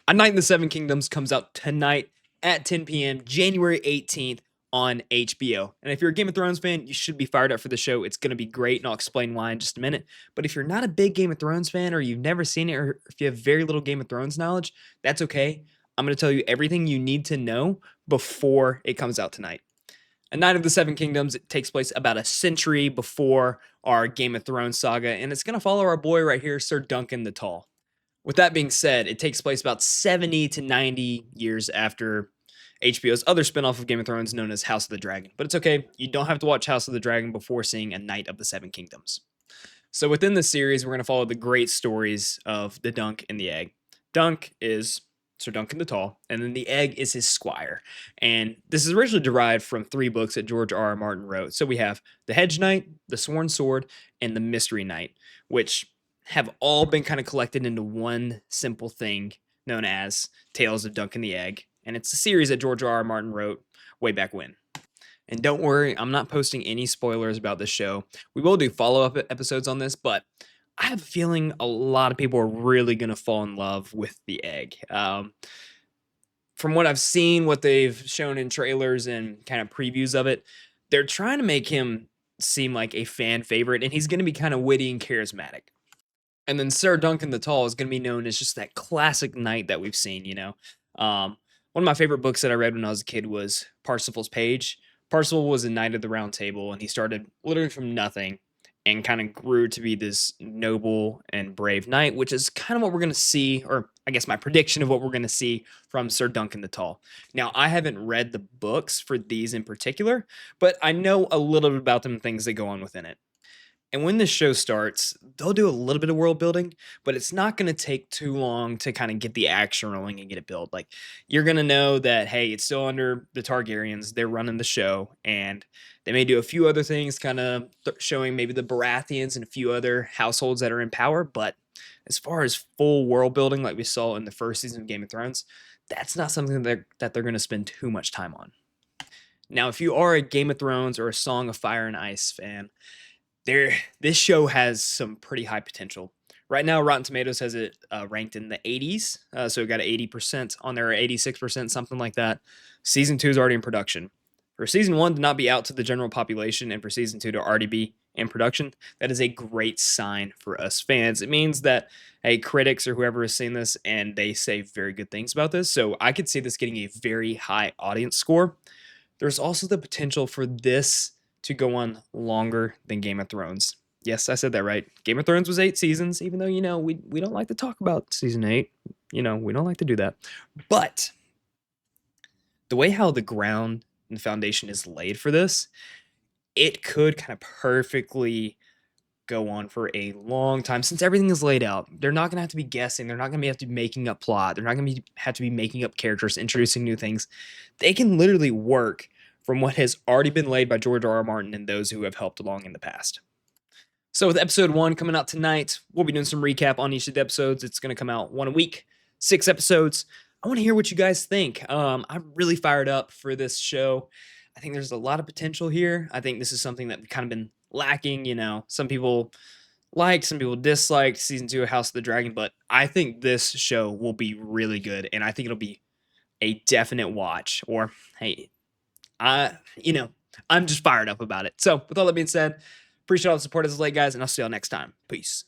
A Night in the Seven Kingdoms comes out tonight at 10 p.m., January 18th on HBO. And if you're a Game of Thrones fan, you should be fired up for the show. It's going to be great, and I'll explain why in just a minute. But if you're not a big Game of Thrones fan, or you've never seen it, or if you have very little Game of Thrones knowledge, that's okay. I'm going to tell you everything you need to know before it comes out tonight. A Night of the Seven Kingdoms, it takes place about a century before our Game of Thrones saga, and it's going to follow our boy right here, Sir Duncan the Tall. With that being said, it takes place about 70 to 90 years after HBO's other spinoff of Game of Thrones known as House of the Dragon. But it's okay, you don't have to watch House of the Dragon before seeing A Night of the Seven Kingdoms. So within this series, we're going to follow the great stories of the Dunk and the Egg. Dunk is Sir Duncan the Tall, and then the Egg is his squire. And this is originally derived from 3 books that George R. R. Martin wrote. So we have The Hedge Knight, The Sworn Sword, and The Mystery Knight, which have all been kind of collected into one simple thing known as Tales of Dunk and the Egg. And it's a series that George R. R. Martin wrote way back when. And don't worry, I'm not posting any spoilers about this show. We will do follow-up episodes on this, but I have a feeling a lot of people are really going to fall in love with the Egg. From what I've seen, what they've shown in trailers and kind of previews of it, they're trying to make him seem like a fan favorite, and he's going to be kind of witty and charismatic. And then Sir Duncan the Tall is going to be known as just that classic knight that we've seen, one of my favorite books that I read when I was a kid was Parsifal's Page. Parsifal was a knight of the Round Table, and he started literally from nothing and kind of grew to be this noble and brave knight, which is kind of what we're going to see, or I guess my prediction of what we're going to see from Sir Duncan the Tall. Now, I haven't read the books for these in particular, but I know a little bit about them and things that go on within it. And when this show starts, they'll do a little bit of world building, but it's not going to take too long to kind of get the action rolling and get it built. Like, you're going to know that, hey, it's still under the Targaryens. They're running the show, and they may do a few other things, kind of showing maybe the Baratheons and a few other households that are in power. But as far as full world building, like we saw in the first season of Game of Thrones, that's not something that they're going to spend too much time on. Now, if you are a Game of Thrones or a Song of Fire and Ice fan, this show has some pretty high potential. Right now, Rotten Tomatoes has it ranked in the 80s, so it got 80% on there, or 86%, something like that. Season 2 is already in production. For Season 1 to not be out to the general population and for Season 2 to already be in production, that is a great sign for us fans. It means that, hey, critics or whoever has seen this, and they say very good things about this, so I could see this getting a very high audience score. There's also the potential for this to go on longer than Game of Thrones. Yes, I said that right. Game of Thrones was 8 seasons, even though, we don't like to talk about season 8. We don't like to do that. But the way how the ground and the foundation is laid for this, it could kind of perfectly go on for a long time since everything is laid out. They're not going to have to be guessing. They're not going to have to be making up plot. They're not going to have to be making up characters, introducing new things. They can literally work from what has already been laid by George R. R. Martin and those who have helped along in the past. So with episode 1 coming out tonight, we'll be doing some recap on each of the episodes. It's going to come out 1 a week, 6 episodes. I want to hear what you guys think. I'm really fired up for this show. I think there's a lot of potential here. I think this is something that kind of been lacking. Some people liked, some people disliked Season 2 of House of the Dragon, but I think this show will be really good, and I think it'll be a definite watch. Or, hey, I'm just fired up about it. So with all that being said, appreciate all the support as of late, guys, and I'll see y'all next time. Peace.